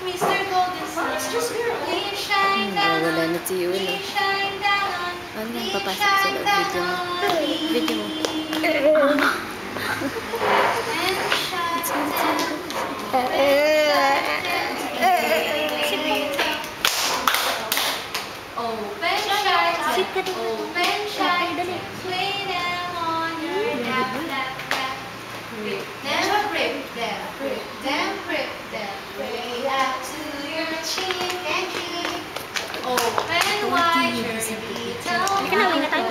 Mr. Golden Sun. Please shine down wala na on si Yun. Please shine down on Ano yan, Please papasok sa shine loob. Video down mo. on me. Video mo. And shine Open shine, open shine, play them on your lap, lap, lap. Rip them, rip them, rip them, rip them, way up to your chin and cheek. Open wide your little Halika na, uwi na tayo.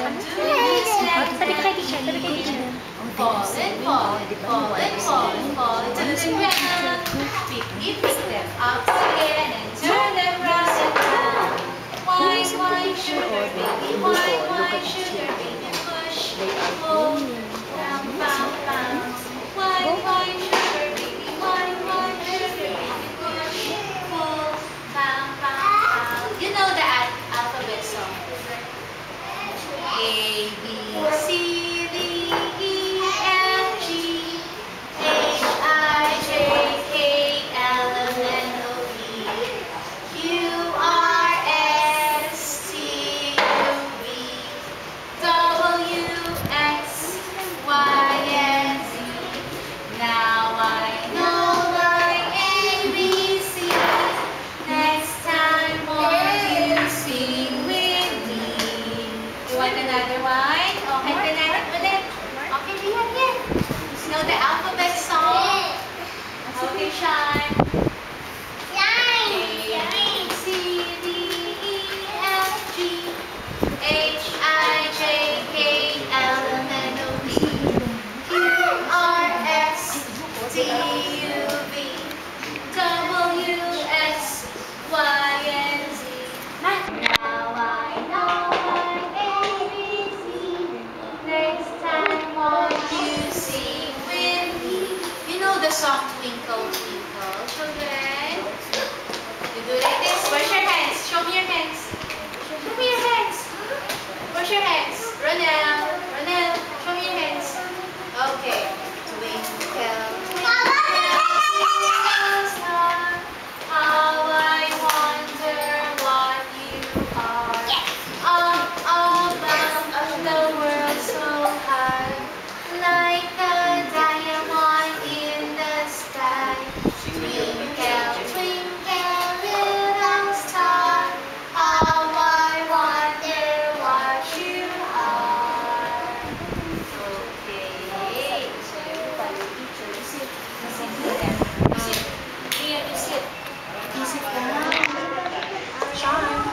Tabi ka kay teacher, tabi kay teacher. Fall and fall, fall and fall, fall to the ground. Pick them up again and turn them round and round. Wine, wine, sugar, baby, wine, wine, sugar, baby, push, pull, round, round, round. Wine, wine, sugar, baby, wine, wine, sugar, baby, push, pull, round, round, round. You know the alphabet song. A, B, C, D, E, F, G, H, I, J, K, L, M, N, O, P, Q, R, S, T, U, V, W, X, Y, and Z. Now I know my ABC. Next time won't you sing with me? You want another one? Okay, connect ulit. Okay, Rian, yan. You know the alphabet song? Okay, shine. A, B, C, D, E, F, G, H, I, J, K, L, M, N, O, P, Q, R, S, T, U, V, W, X, Y, and Z. Now I know my ABC. Next time won't you sing with me? You know the song Twinkle, Twinkle, children? You do like this. Where's your hands? Show me your hands. Show me your hands. Where's your hands? Ronel, Ronel, show me your hands. Okay. Twinkle, twinkle, star, how I wonder what you are. Up above the world so high, like a diamond in the sky. Twinkle, twinkle, little star, how I wonder what you are. Okay. So you follow teacher. You sit. You sit here. You sit. Here, you sit. You sit down. Shine.